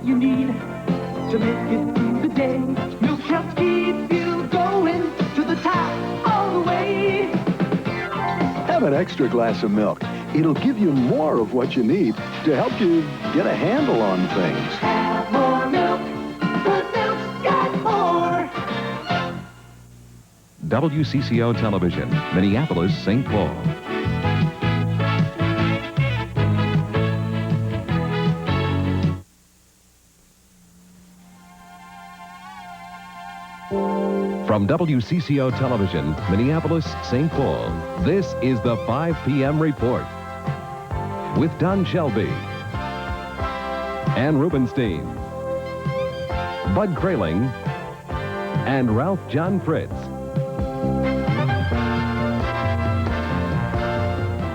you need to make it through the day. Milk helps keep you going to the top all the way. Have an extra glass of milk. It'll give you more of what you need to help you get a handle on things. Have more milk. Good milk's got more. WCCO Television, Minneapolis, St. Paul. From WCCO Television, Minneapolis, St. Paul, this is the 5 p.m. Report with Don Shelby, Ann Rubenstein, Bud Kraling, and Ralph John Fritz.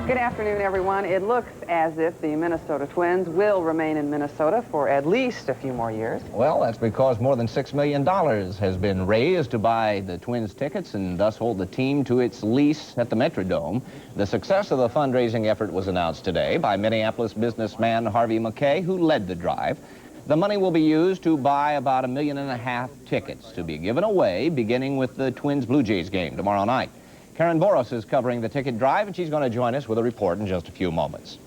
Good afternoon, everyone. It looks as if the Minnesota Twins will remain in Minnesota for at least a few more years. Well, that's because more than $6 million has been raised to buy the Twins tickets and thus hold the team to its lease at the Metrodome. The success of the fundraising effort was announced today by Minneapolis businessman Harvey McKay, who led the drive. The money will be used to buy about 1.5 million tickets to be given away, beginning with the Twins-Blue Jays game tomorrow night. Karen Boros is covering the ticket drive, and she's going to join us with a report in just a few moments.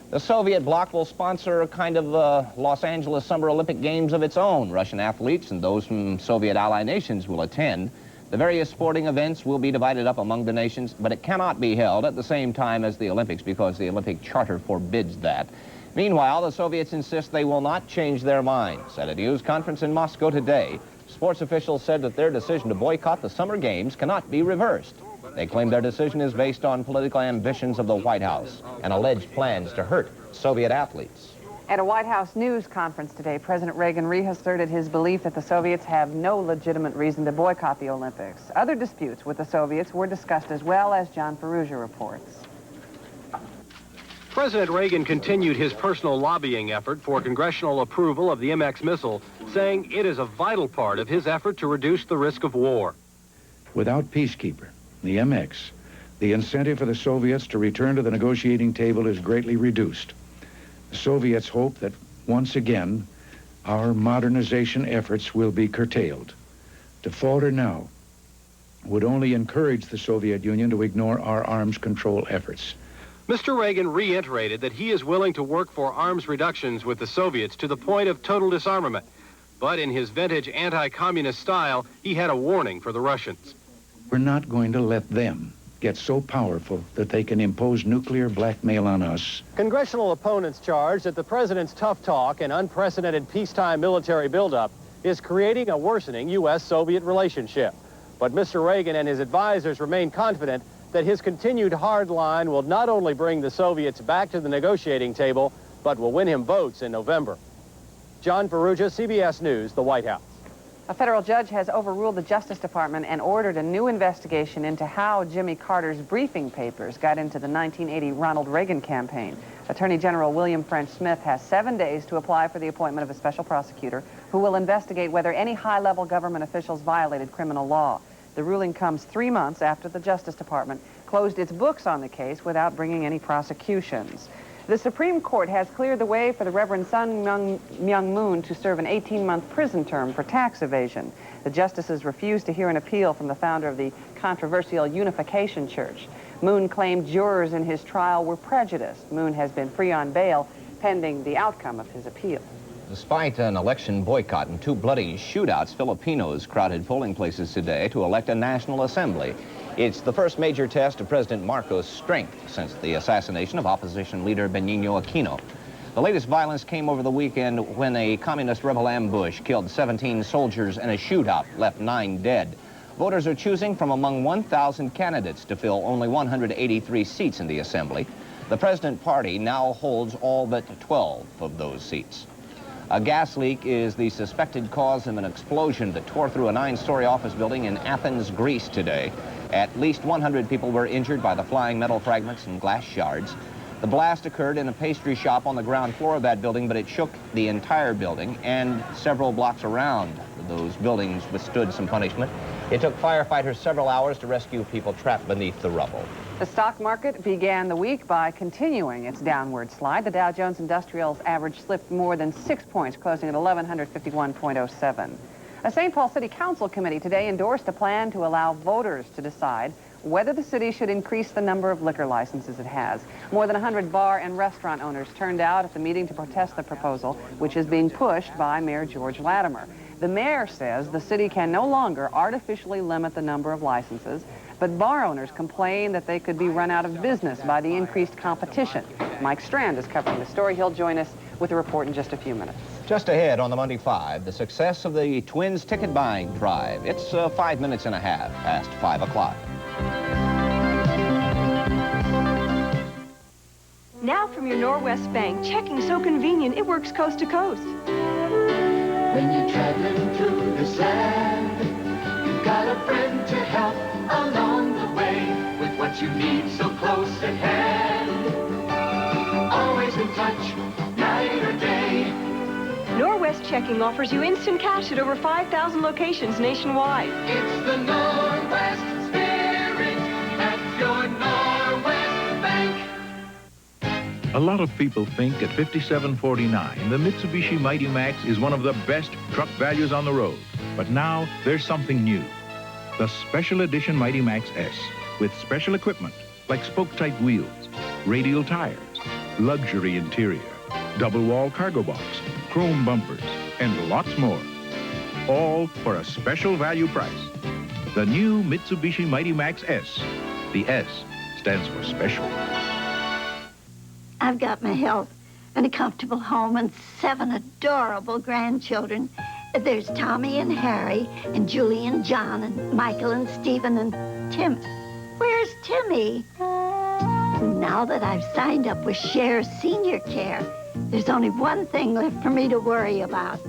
The Soviet bloc will sponsor a kind of Los Angeles Summer Olympic Games of its own. Russian athletes and those from Soviet ally nations will attend. The various sporting events will be divided up among the nations, but it cannot be held at the same time as the Olympics because the Olympic Charter forbids that. Meanwhile, the Soviets insist they will not change their minds. At a news conference in Moscow today, sports officials said that their decision to boycott the Summer Games cannot be reversed. They claim their decision is based on political ambitions of the White House and alleged plans to hurt Soviet athletes. At a White House news conference today, President Reagan reasserted his belief that the Soviets have no legitimate reason to boycott the Olympics. Other disputes with the Soviets were discussed as well, as John Ferrugia reports. President Reagan continued his personal lobbying effort for congressional approval of the MX missile, saying it is a vital part of his effort to reduce the risk of war. Without Peacekeeper, the MX, the incentive for the Soviets to return to the negotiating table is greatly reduced. The Soviets hope that once again our modernization efforts will be curtailed. To falter now would only encourage the Soviet Union to ignore our arms control efforts. Mr. Reagan reiterated that he is willing to work for arms reductions with the Soviets to the point of total disarmament. But in his vintage anti-communist style, he had a warning for the Russians. We're not going to let them get so powerful that they can impose nuclear blackmail on us. Congressional opponents charge that the president's tough talk and unprecedented peacetime military buildup is creating a worsening U.S.-Soviet relationship. But Mr. Reagan and his advisors remain confident that his continued hard line will not only bring the Soviets back to the negotiating table, but will win him votes in November. John Ferrugia, CBS News, the White House. A federal judge has overruled the Justice Department and ordered a new investigation into how Jimmy Carter's briefing papers got into the 1980 Ronald Reagan campaign. Attorney General William French Smith has 7 days to apply for the appointment of a special prosecutor who will investigate whether any high-level government officials violated criminal law. The ruling comes 3 months after the Justice Department closed its books on the case without bringing any prosecutions. The Supreme Court has cleared the way for the Reverend Sun Myung Moon to serve an 18-month prison term for tax evasion. The justices refused to hear an appeal from the founder of the controversial Unification Church. Moon claimed jurors in his trial were prejudiced. Moon has been free on bail pending the outcome of his appeal. Despite an election boycott and 2 bloody shootouts, Filipinos crowded polling places today to elect a National Assembly. It's the first major test of President Marcos' strength since the assassination of opposition leader Benigno Aquino. The latest violence came over the weekend when a communist rebel ambush killed 17 soldiers and a shootout left 9 dead. Voters are choosing from among 1,000 candidates to fill only 183 seats in the Assembly. The President Party now holds all but 12 of those seats. A gas leak is the suspected cause of an explosion that tore through a 9-story office building in Athens, Greece today. At least 100 people were injured by the flying metal fragments and glass shards. The blast occurred in a pastry shop on the ground floor of that building, but it shook the entire building and several blocks around those buildings withstood some punishment. It took firefighters several hours to rescue people trapped beneath the rubble. The stock market began the week by continuing its downward slide. The Dow Jones Industrials average slipped more than 6 points, closing at 1,151.07. A St. Paul City Council committee today endorsed a plan to allow voters to decide whether the city should increase the number of liquor licenses it has. More than 100 bar and restaurant owners turned out at the meeting to protest the proposal, which is being pushed by Mayor George Latimer. The mayor says the city can no longer artificially limit the number of licenses, but bar owners complain that they could be run out of business by the increased competition. Mike Strand is covering the story. He'll join us with a report in just a few minutes. Just ahead on the Monday 5, the success of the Twins ticket buying drive. It's 5 minutes and a half past 5 o'clock. Now from your Norwest Bank, checking so convenient it works coast to coast. When you're traveling through this land, you've got a friend to help along the way with what you need so close at hand. Always in touch, night or day. Norwest Checking offers you instant cash at over 5,000 locations nationwide. It's the Norwest spirit at your Norwest Bank. A lot of people think at $57.49, the Mitsubishi Mighty Max is one of the best truck values on the road. But now there's something new. The Special Edition Mighty Max S with special equipment like spoke-type wheels, radial tires, luxury interior, double-wall cargo box, chrome bumpers, and lots more. All for a special value price. The new Mitsubishi Mighty Max S. The S stands for special. I've got my health and a comfortable home and 7 adorable grandchildren. There's Tommy and Harry and Julie and John and Michael and Stephen and Tim. Where's Timmy? Now that I've signed up with Share Senior Care, there's only one thing left for me to worry about.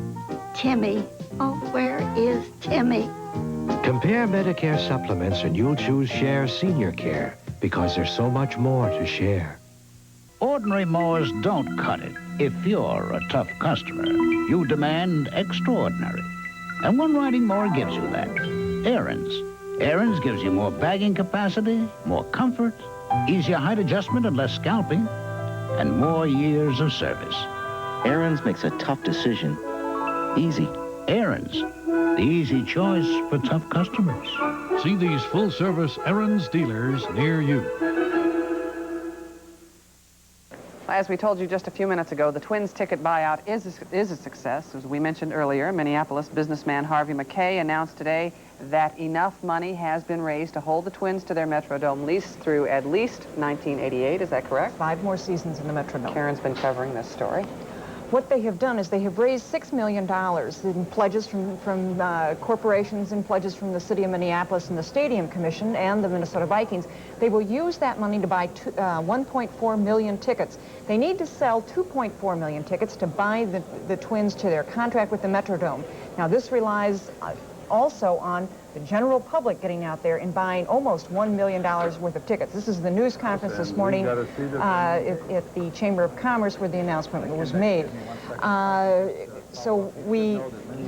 Timmy. Oh, where is Timmy? Compare Medicare supplements and you'll choose Share Senior Care because there's so much more to share. Ordinary mowers don't cut it. If you're a tough customer, you demand extraordinary. And one riding mower gives you that. Aaron's. Aaron's gives you more bagging capacity, more comfort, easier height adjustment and less scalping, and more years of service. Aaron's makes a tough decision easy. Aaron's, the easy choice for tough customers. See these full-service Aaron's dealers near you. As we told you just a few minutes ago, the Twins ticket buyout is a success. As we mentioned earlier, Minneapolis businessman Harvey McKay announced today that enough money has been raised to hold the Twins to their Metrodome lease through at least 1988. Is that correct? 5 more seasons in the Metrodome. Karen's been covering this story. What they have done is they have raised $6 million in pledges from corporations and pledges from the city of Minneapolis and the Stadium Commission and the Minnesota Vikings. They will use that money to buy 1.4 million tickets. They need to sell 2.4 million tickets to buy the Twins to their contract with the Metrodome. Now, this relies also on the general public getting out there and buying almost $1 million worth of tickets. This is the news conference this morning at the Chamber of Commerce where the announcement was made. So we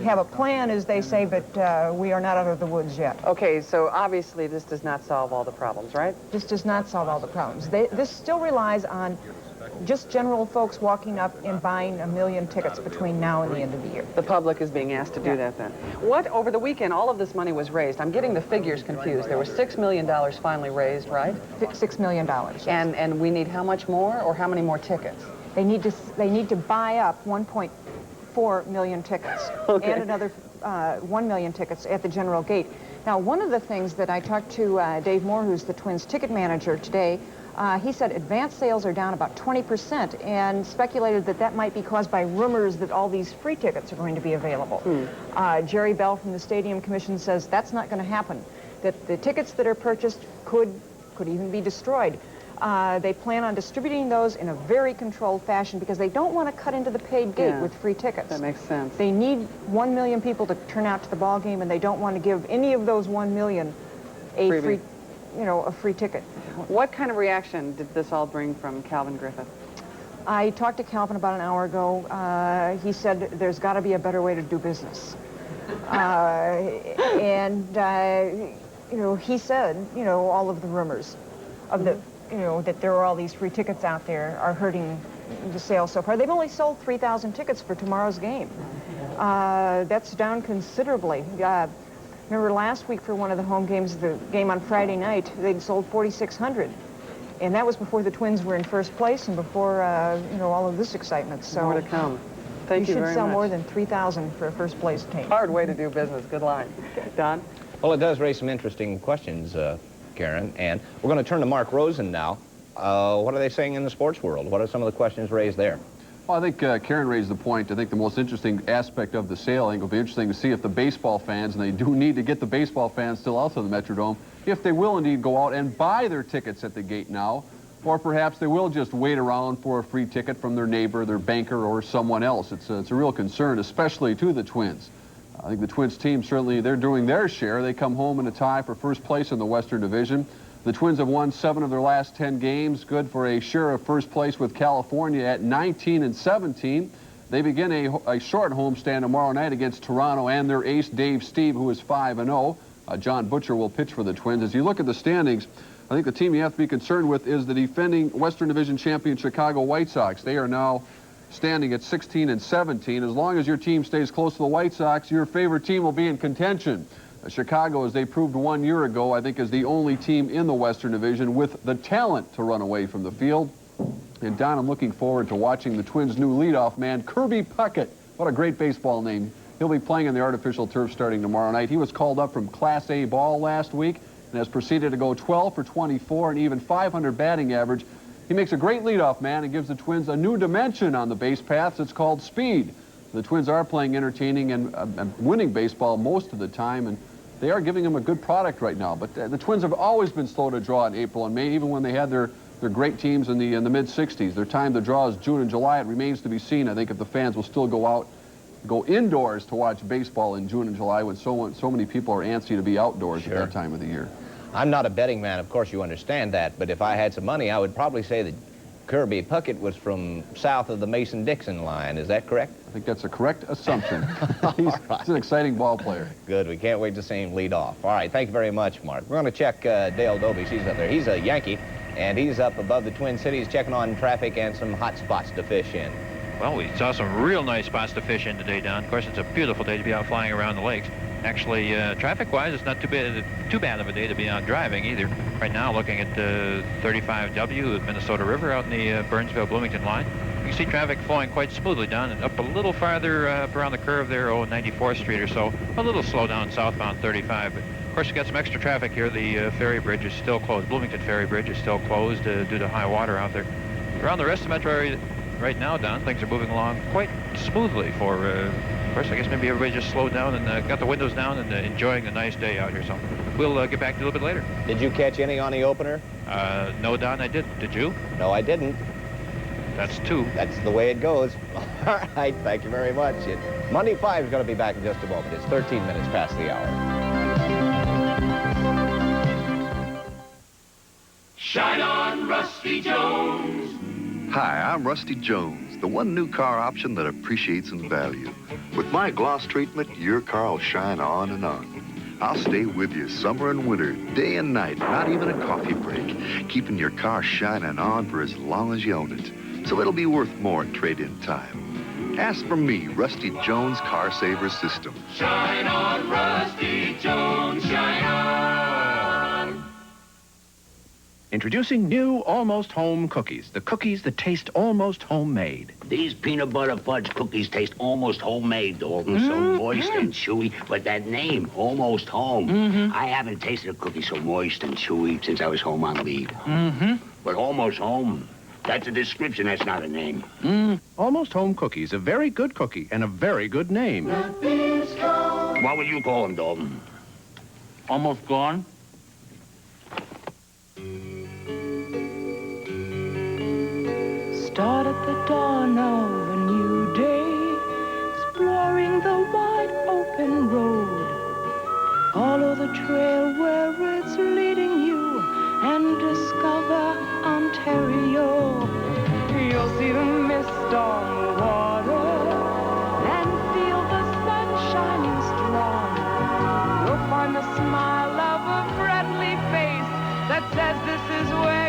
have a plan, as they say, but we are not out of the woods yet. Okay, so obviously this does not solve all the problems, right? This does not solve all the problems. This still relies on just general folks walking up and buying 1 million tickets between now and the end of the year. The public is being asked to do that then. What, over the weekend, all of this money was raised. I'm getting the figures confused. There was $6 million finally raised, right? $6 million, yes. And we need how much more, or how many more tickets? They need to buy up 1.4 million tickets and another 1 million tickets at the general gate. Now, one of the things that I talked to Dave Moore, who's the Twins ticket manager today, he said advance sales are down about 20% and speculated that that might be caused by rumors that all these free tickets are going to be available. Jerry Bell from the Stadium Commission says that's not going to happen, that the tickets that are purchased could even be destroyed. They plan on distributing those in a very controlled fashion because they don't want to cut into the paid gate with free tickets. That makes sense. They need 1 million people to turn out to the ball game, and they don't want to give any of those 1 million a free ticket. What kind of reaction did this all bring from Calvin Griffith? I talked to Calvin about an hour ago. He said there's got to be a better way to do business. He said, all of the rumors. of the, that there are all these free tickets out there are hurting the sales so far. They've only sold 3,000 tickets for tomorrow's game. That's down considerably. Remember last week for one of the home games, the game on Friday night, they'd sold 4,600. And that was before the Twins were in first place and before, all of this excitement. So more to come. Thank you very much. You should sell more than 3,000 for a first place team. Hard way to do business. Good line. Don? Well, it does raise some interesting questions, Karen. And we're going to turn to Mark Rosen now. What are they saying in the sports world? What are some of the questions raised there? Well, I think Karen raised the point. I think the most interesting aspect of the sale, I think it'll be interesting to see if the baseball fans, and they do need to get the baseball fans still out to the Metrodome, if they will indeed go out and buy their tickets at the gate now, or perhaps they will just wait around for a free ticket from their neighbor, their banker, or someone else. It's a real concern, especially to the Twins. I think the Twins team, certainly, they're doing their share. They come home in a tie for first place in the Western Division. The Twins have won 7 of their last 10 games, good for a share of first place with California at 19-17. They begin a short homestand tomorrow night against Toronto and their ace, Dave Steve, who is 5-0. John Butcher will pitch for the Twins. As you look at the standings, I think the team you have to be concerned with is the defending Western Division champion Chicago White Sox. They are now standing at 16-17. As long as your team stays close to the White Sox, your favorite team will be in contention. Chicago, as they proved 1 year ago, I think is the only team in the Western Division with the talent to run away from the field. And Don, I'm looking forward to watching the Twins' new leadoff man, Kirby Puckett. What a great baseball name. He'll be playing in the artificial turf starting tomorrow night. He was called up from Class A ball last week and has proceeded to go 12 for 24 and even 500 batting average. He makes a great leadoff man and gives the Twins a new dimension on the base paths. It's called speed. The Twins are playing entertaining and winning baseball most of the time, and they are giving him a good product right now. But the Twins have always been slow to draw in April and May, even when they had their great teams in the mid-60s. Their time to draw is June and July. It remains to be seen, I think, if the fans will still go indoors to watch baseball in June and July when so many people are antsy to be outdoors at that time of the year. I'm not a betting man, of course you understand that, but if I had some money, I would probably say that Kirby Puckett was from south of the Mason-Dixon line. Is that correct? I think that's a correct assumption. He's an exciting ball player. Good. We can't wait to see him lead off. All right. Thank you very much, Mark. We're going to check Dale Dobies. He's up there. He's a Yankee, and he's up above the Twin Cities checking on traffic and some hot spots to fish in. Well, we saw some real nice spots to fish in today, Don. Of course, it's a beautiful day to be out flying around the lakes. Actually, traffic-wise, it's not too bad of a day to be out driving either. Right now, looking at the 35W of Minnesota River out in the Burnsville-Bloomington line. You can see traffic flowing quite smoothly down and up a little farther up around the curve there, 94th Street or so. A little slow down southbound 35. But of course, you got some extra traffic here. The ferry bridge is still closed. Bloomington Ferry Bridge is still closed due to high water out there. Around the rest of the metro area right now, Don, things are moving along quite smoothly for, of course, I guess maybe everybody just slowed down and got the windows down and enjoying the nice day out here. So we'll get back to you a little bit later. Did you catch any on the opener? No, Don, I didn't. Did you? No, I didn't. That's 2. That's the way it goes. All right, thank you very much. Monday 5 is going to be back in just a moment. It's 13 minutes past the hour. Shine on, Rusty Jones. Hi, I'm Rusty Jones, the one new car option that appreciates in value. With my gloss treatment, your car will shine on and on. I'll stay with you summer and winter, day and night, not even a coffee break, keeping your car shining on for as long as you own it. So it'll be worth more in trade-in time. Ask for me, Rusty Jones Car Saver System. Shine on, Rusty Jones, shine on. Introducing new Almost Home cookies, the cookies that taste almost homemade. These peanut butter fudge cookies taste almost homemade, Dalton. So moist and chewy, but that name, Almost Home. I haven't tasted a cookie so moist and chewy since I was home on leave. But Almost Home, that's a description, that's not a name. Almost Home cookies, a very good cookie and a very good name. What would you call them, Dalton? Almost gone? Start at the dawn of a new day, exploring the wide open road. Follow the trail where it's leading you and discover Ontario. You'll see the mist on the water and feel the sun shining strong. You'll find the smile of a friendly face that says this is where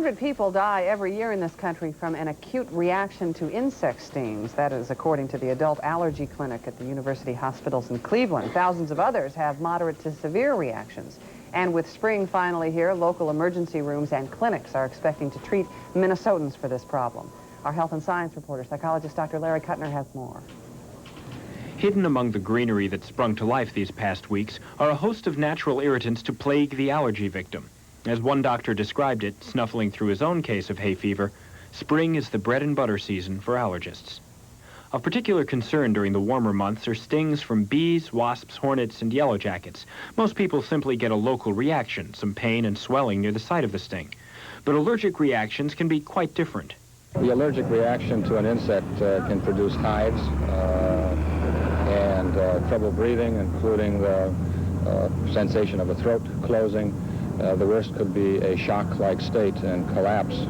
100 people die every year in this country from an acute reaction to insect stings. That is according to the adult allergy clinic at the University Hospitals in Cleveland. Thousands of others have moderate to severe reactions. And with spring finally here, local emergency rooms and clinics are expecting to treat Minnesotans for this problem. Our health and science reporter, psychologist Dr. Larry Kuttner, has more. Hidden among the greenery that sprung to life these past weeks are a host of natural irritants to plague the allergy victim. As one doctor described it, snuffling through his own case of hay fever, spring is the bread and butter season for allergists. Of particular concern during the warmer months are stings from bees, wasps, hornets, and yellow jackets. Most people simply get a local reaction, some pain and swelling near the site of the sting. But allergic reactions can be quite different. The allergic reaction to an insect can produce hives and trouble breathing, including the sensation of a throat closing. The worst could be a shock-like state and collapse.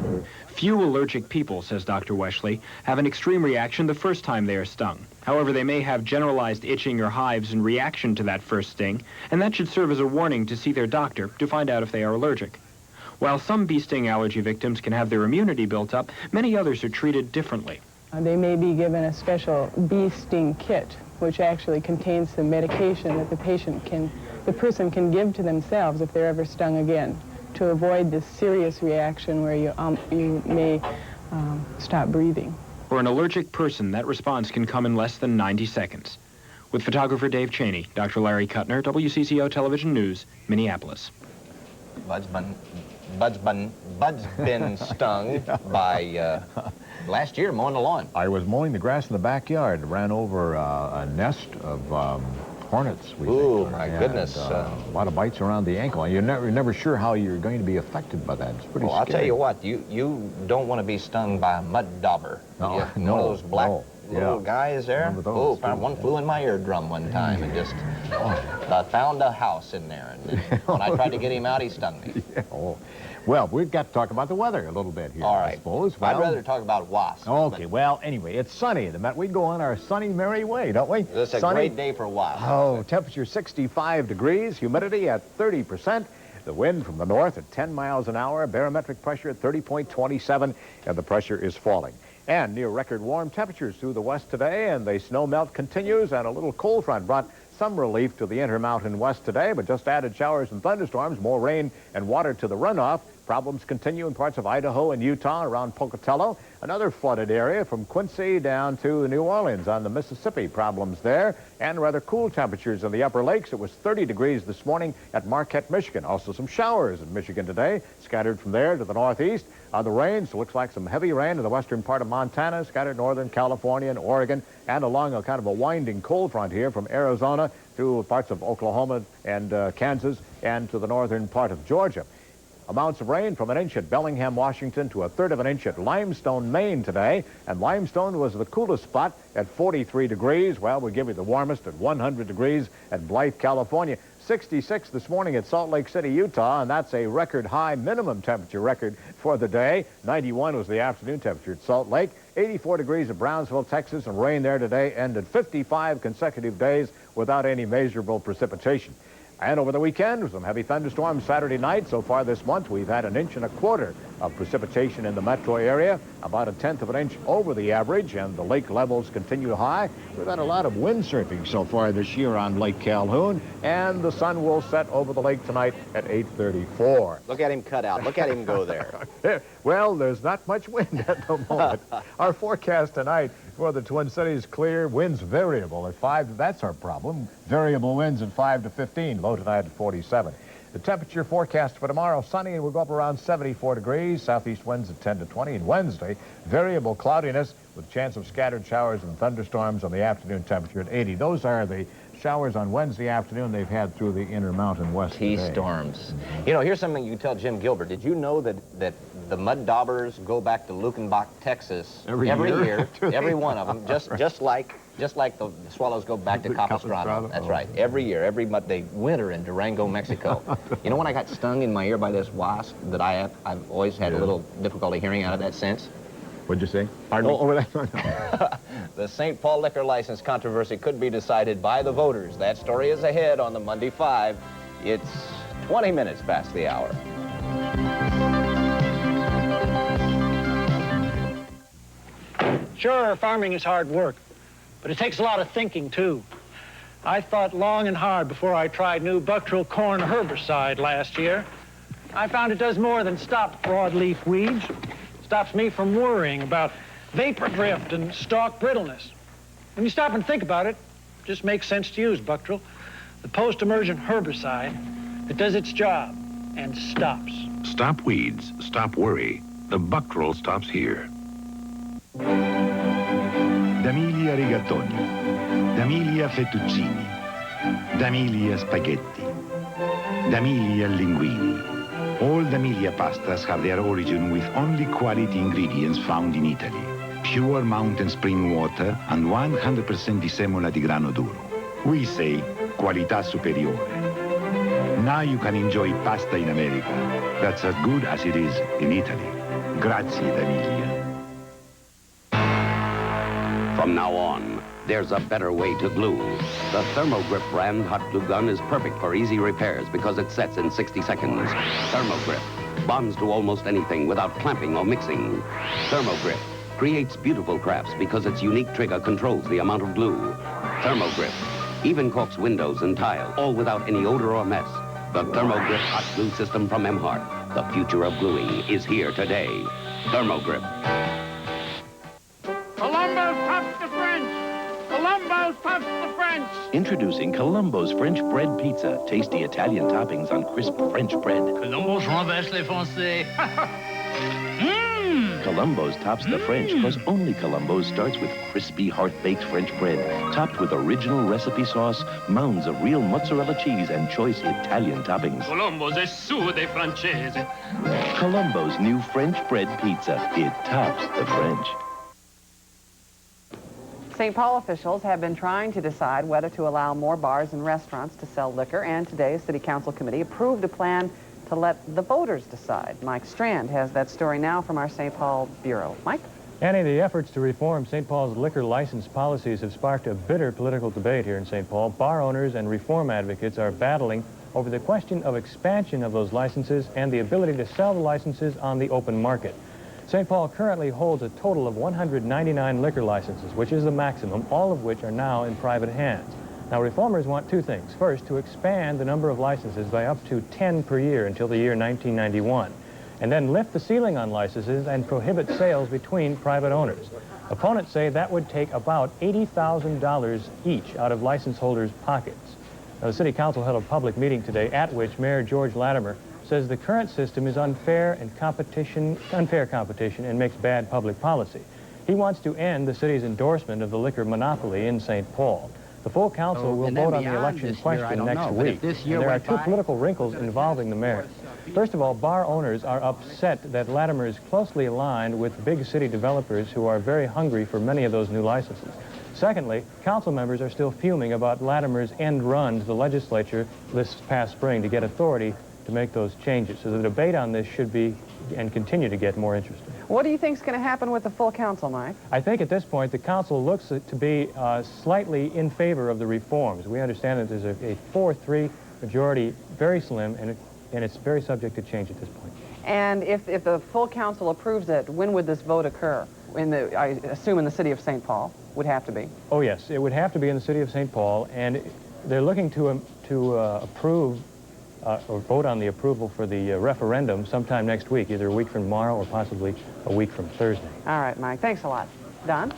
Few allergic people, says Dr. Wesley, have an extreme reaction the first time they are stung. However, they may have generalized itching or hives in reaction to that first sting, and that should serve as a warning to see their doctor to find out if they are allergic. While some bee sting allergy victims can have their immunity built up, many others are treated differently. They may be given a special bee sting kit, which actually contains some medication that the person can give to themselves if they're ever stung again, to avoid this serious reaction where you may stop breathing. For an allergic person, that response can come in less than 90 seconds. With photographer Dave Cheney, Dr. Larry Kuttner, WCCO Television News, Minneapolis. Bud's been stung by last year mowing the lawn. I was mowing the grass in the backyard, ran over a nest of hornets. Ooh, my goodness. A lot of bites around the ankle. You're never sure how you're going to be affected by that. It's pretty scary. I'll tell you what, you don't want to be stung by a mud dauber. No, one of those black little guys there. Oh, one flew in my eardrum one time and just I found a house in there. And when I tried to get him out, he stung me. Yeah. Oh. Well, we've got to talk about the weather a little bit here, all right. I suppose. Well, I'd rather talk about wasps. Okay, well, anyway, it's sunny. We go on our sunny, merry way, don't we? This is a great day for wasps. Oh, temperature 65 degrees, humidity at 30%, the wind from the north at 10 miles an hour, barometric pressure at 30.27, and the pressure is falling. And near record warm temperatures through the west today, and the snow melt continues, and a little cold front brought some relief to the Intermountain West today, but just added showers and thunderstorms, more rain and water to the runoff. Problems continue in parts of Idaho and Utah around Pocatello. Another flooded area from Quincy down to New Orleans on the Mississippi. Problems there, and rather cool temperatures in the upper lakes. It was 30 degrees this morning at Marquette, Michigan. Also some showers in Michigan today, scattered from there to the northeast. The rains, looks like some heavy rain in the western part of Montana, scattered northern California and Oregon, and along a kind of a winding cold front here from Arizona through parts of Oklahoma and Kansas and to the northern part of Georgia. Amounts of rain from 1 inch at Bellingham, Washington to 1/3 of an inch at Limestone, Maine today. And Limestone was the coolest spot at 43 degrees. Well, we'll give you the warmest at 100 degrees at Blythe, California. 66 this morning at Salt Lake City, Utah, and that's a record high minimum temperature record for the day. 91 was the afternoon temperature at Salt Lake. 84 degrees at Brownsville, Texas, and rain there today. Ended 55 consecutive days without any measurable precipitation. And over the weekend, some heavy thunderstorms Saturday night. So far this month, we've had 1.25 inches of precipitation in the metro area, about 1/10 of an inch over the average, and the lake levels continue high. We've had a lot of windsurfing so far this year on Lake Calhoun, and the sun will set over the lake tonight at 8:34. Look at him cut out. Look at him go there. Well, there's not much wind at the moment. Our forecast tonight for the Twin Cities, clear, winds variable at 5. That's our problem. Variable winds at 5 to 15, low tonight at 47. The temperature forecast for tomorrow, sunny, and we'll go up around 74 degrees. Southeast winds at 10 to 20. And Wednesday, variable cloudiness with chance of scattered showers and thunderstorms on the afternoon temperature at 80. Those are the showers on Wednesday afternoon they've had through the Intermountain West today. T-storms. You know, here's something you can tell Jim Gilbert. Did you know that the mud daubers go back to Luckenbach, Texas every year? Every one of them, just like the swallows go back to Capistrano. That's right. Every year, they winter in Durango, Mexico. You know when I got stung in my ear by this wasp that I've always had a little difficulty hearing out of that sense? What'd you say? Pardon me? The St. Paul liquor license controversy could be decided by the voters. That story is ahead on the Monday 5. It's 20 minutes past the hour. Sure, farming is hard work, but it takes a lot of thinking, too. I thought long and hard before I tried new Buctril corn herbicide last year. I found it does more than stop broadleaf weeds. It stops me from worrying about vapor drift and stalk brittleness. When you stop and think about it, it just makes sense to use Buctril, the post-emergent herbicide that does its job and stops. Stop weeds, stop worry. The Buctril stops here. D'Amelia rigatoni, D'Amelia fettuccini, D'Amelia spaghetti, D'Amelia linguini. All D'Amelia pastas have their origin with only quality ingredients found in Italy. Pure mountain spring water and 100% di semola di grano duro. We say qualità superiore. Now you can enjoy pasta in America that's as good as it is in Italy. Grazie, D'Amelia. From now on, there's a better way to glue. The Thermogrip brand hot glue gun is perfect for easy repairs because it sets in 60 seconds. Thermogrip bonds to almost anything without clamping or mixing. Thermogrip creates beautiful crafts because its unique trigger controls the amount of glue. Thermogrip even caulks windows and tile, all without any odor or mess. The Thermogrip hot glue system from Emhart. The future of gluing is here today. Thermogrip. Columbo's Puffs the French! Columbo's Puffs the French! Introducing Columbo's French bread pizza. Tasty Italian toppings on crisp French bread. Columbo's renverse les Français. Columbo's tops the French because only Columbo's starts with crispy, hearth-baked French bread, topped with original recipe sauce, mounds of real mozzarella cheese, and choice Italian toppings. Columbo's è su dei francesi. Columbo's new French bread pizza. It tops the French. St. Paul officials have been trying to decide whether to allow more bars and restaurants to sell liquor, and today, City Council Committee approved a plan to let the voters decide. Mike Strand has that story now from our St. Paul Bureau. Mike? Annie, the efforts to reform St. Paul's liquor license policies have sparked a bitter political debate here in St. Paul. Bar owners and reform advocates are battling over the question of expansion of those licenses and the ability to sell the licenses on the open market. St. Paul currently holds a total of 199 liquor licenses, which is the maximum, all of which are now in private hands. Now, reformers want two things. First, to expand the number of licenses by up to 10 per year until the year 1991, and then lift the ceiling on licenses and prohibit sales between private owners. Opponents say that would take about $80,000 each out of license holders' pockets. Now, the City Council held a public meeting today at which Mayor George Latimer says the current system is unfair competition and makes bad public policy. He wants to end the city's endorsement of the liquor monopoly in St. Paul. The full council will vote on the election question next week. And there are two political wrinkles involving the mayor. First of all, bar owners are upset that Latimer is closely aligned with big city developers who are very hungry for many of those new licenses. Secondly, council members are still fuming about Latimer's end run to the legislature this past spring to get authority to make those changes. So the debate on this should be and continue to get more interesting. What do you think is going to happen with the full council, Mike? I think at this point the council looks to be slightly in favor of the reforms. We understand that there's a 4-3 majority, very slim, and it's very subject to change at this point. And if the full council approves it, when would this vote occur? I assume in the city of St. Paul would have to be. Oh yes, it would have to be in the city of St. Paul, and they're looking to approve or vote on the approval for the referendum sometime next week, either a week from tomorrow or possibly a week from Thursday. All right, Mike. Thanks a lot. Don?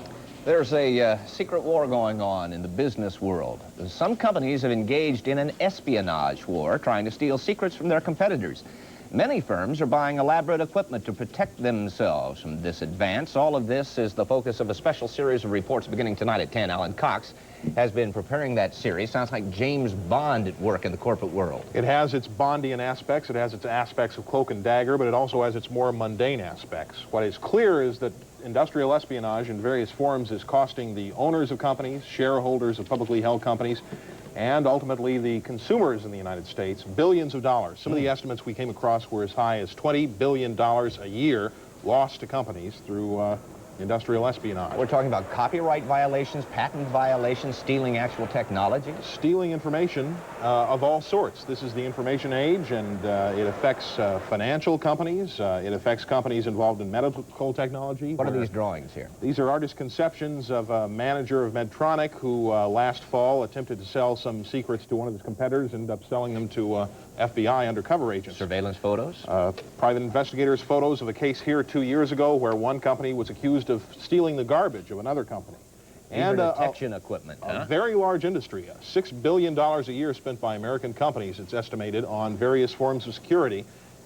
There's a secret war going on in the business world. Some companies have engaged in an espionage war, trying to steal secrets from their competitors. Many firms are buying elaborate equipment to protect themselves from this advance. All of this is the focus of a special series of reports beginning tonight at 10. Alan Cox has been preparing that series. Sounds like James Bond at work in the corporate world. It has its Bondian aspects, it has its aspects of cloak and dagger, but it also has its more mundane aspects. What is clear is that industrial espionage in various forms is costing the owners of companies, shareholders of publicly held companies, and ultimately the consumers in the United States billions of dollars. Some of the estimates we came across were as high as $20 billion a year lost to companies through industrial espionage. We're talking about copyright violations, patent violations, stealing actual technology. Stealing information of all sorts. This is the information age, and it affects financial companies. It affects companies involved in medical technology. What are these drawings here? These are artist conceptions of a manager of Medtronic who last fall attempted to sell some secrets to one of his competitors, ended up selling them to FBI undercover agents. Surveillance photos? Private investigators' photos of a case here 2 years ago where one company was accused of stealing the garbage of another company. And detection equipment. A very large industry. $6 billion a year spent by American companies, it's estimated, on various forms of security.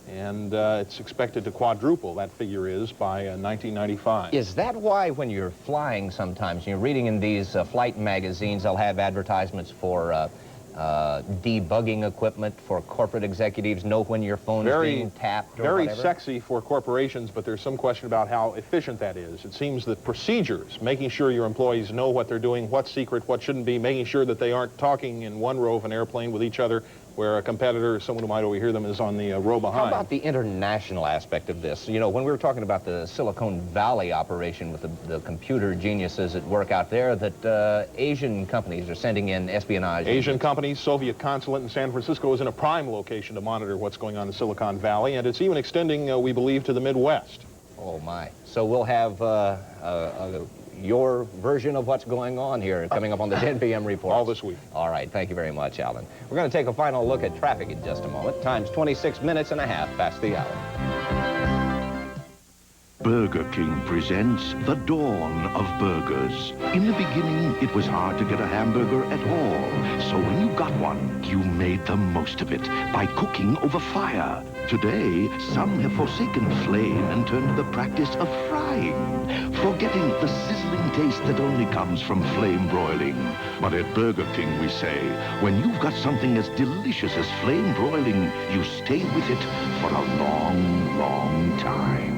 And it's expected to quadruple, that figure is, by 1995. Is that why when you're flying sometimes, you're reading in these flight magazines, they'll have advertisements for debugging equipment for corporate executives, know when your phone's being tapped or Very whatever? sexy for corporations, but there's some question about how efficient that is. It seems that procedures, making sure your employees know what they're doing, what's secret, what shouldn't be, making sure that they aren't talking in one row of an airplane with each other, where a competitor or someone who might overhear them is on the row behind. How about the international aspect of this? You know, when we were talking about the Silicon Valley operation with the computer geniuses at work out there, that Asian companies are sending in espionage. Asian companies, Soviet consulate in San Francisco is in a prime location to monitor what's going on in Silicon Valley, and it's even extending, we believe, to the Midwest. Oh, my. So we'll have your version of what's going on here coming up on the 10 p.m. report. All this week. All right. Thank you very much, Alan. We're going to take a final look at traffic in just a moment. Time's 26 minutes and a half past the hour. Burger King presents the dawn of burgers. In the beginning, it was hard to get a hamburger at all. So when you got one, you made the most of it by cooking over fire. Today, some have forsaken flame and turned to the practice of frying, forgetting the sizzling taste that only comes from flame broiling. But at Burger King, we say, when you've got something as delicious as flame broiling, you stay with it for a long, long time.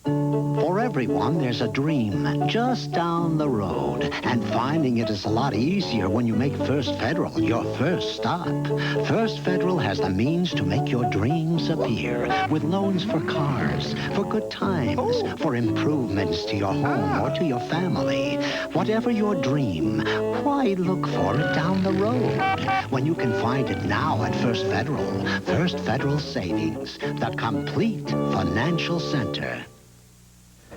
For everyone, there's a dream just down the road, and finding it is a lot easier when you make First Federal your first stop. First Federal has the means to make your dreams appear, with loans for cars, for good times, for improvements to your home or to your family. Whatever your dream, why look for it down the road when you can find it now at First Federal? First Federal Savings, the complete financial center.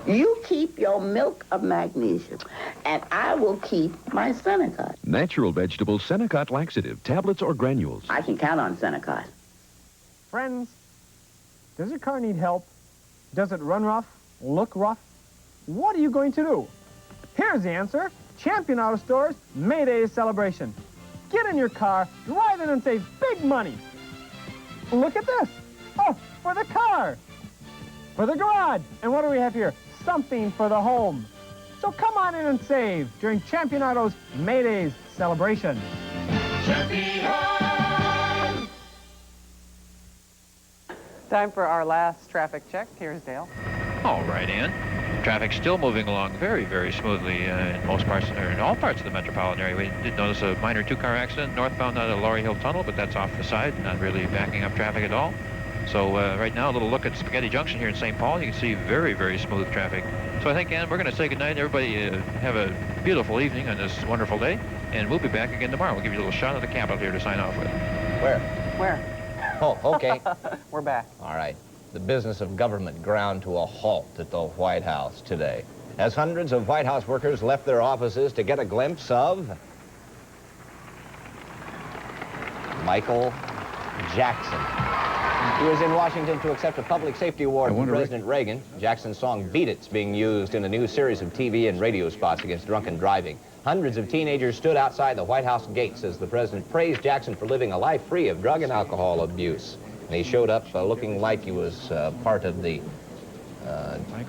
You keep your milk of magnesium, and I will keep my Senecot. Natural vegetable Senecot laxative, tablets or granules. I can count on Senecot. Friends, does your car need help? Does it run rough? Look rough? What are you going to do? Here's the answer. Champion Auto Store's May Day celebration. Get in your car, drive in and save big money. Look at this. Oh, for the car. For the garage. And what do we have here? Something for the home. So come on in and save during Champion Auto's May Day celebration. Champion! Time for our last traffic check. Here's Dale. All right, Ann. Traffic's still moving along very, very smoothly in most parts, or in all parts of the metropolitan area. We did notice a minor two-car accident northbound out of Laurie Hill Tunnel, but that's off the side, not really backing up traffic at all. So right now, a little look at Spaghetti Junction here in St. Paul. You can see very, very smooth traffic. So I think, Ann, we're going to say goodnight. Everybody have a beautiful evening on this wonderful day, and we'll be back again tomorrow. We'll give you a little shot of the Capitol here to sign off with. Where? Where? Oh, okay. We're back. All right. The business of government ground to a halt at the White House today, as hundreds of White House workers left their offices to get a glimpse of Michael Jackson. He was in Washington to accept a public safety award from President Reagan. Jackson's song Beat It's being used in a new series of TV and radio spots against drunken driving. Hundreds of teenagers stood outside the White House gates as the president praised Jackson for living a life free of drug and alcohol abuse. And he showed up looking like he was part of the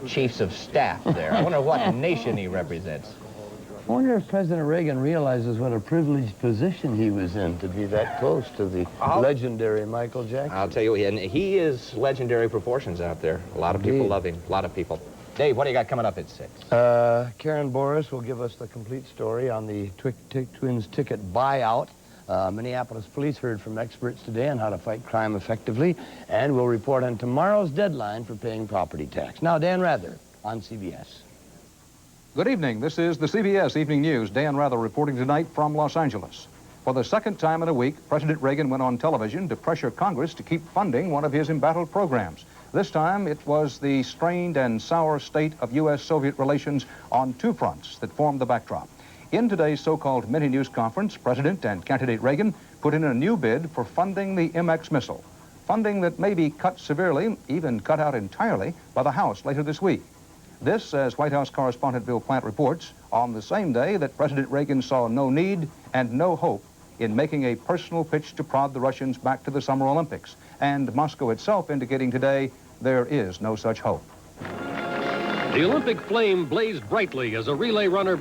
chiefs of staff there. I wonder what nation he represents. I wonder if President Reagan realizes what a privileged position he was in to be that close to the legendary Michael Jackson. I'll tell you, and he is legendary proportions out there. A lot of people love him, a lot of people. Dave, what do you got coming up at 6? Karen Boris will give us the complete story on the Twins ticket buyout. Minneapolis police heard from experts today on how to fight crime effectively, and we'll report on tomorrow's deadline for paying property tax. Now, Dan Rather on CBS. Good evening. This is the CBS Evening News. Dan Rather reporting tonight from Los Angeles. For the second time in a week, President Reagan went on television to pressure Congress to keep funding one of his embattled programs. This time, it was the strained and sour state of U.S.-Soviet relations on two fronts that formed the backdrop. In today's so-called mini-news conference, President and candidate Reagan put in a new bid for funding the MX missile, funding that may be cut severely, even cut out entirely, by the House later this week. This, as White House correspondent Bill Plant reports, on the same day that President Reagan saw no need and no hope in making a personal pitch to prod the Russians back to the Summer Olympics, and Moscow itself indicating today there is no such hope. The Olympic flame blazed brightly as a relay runner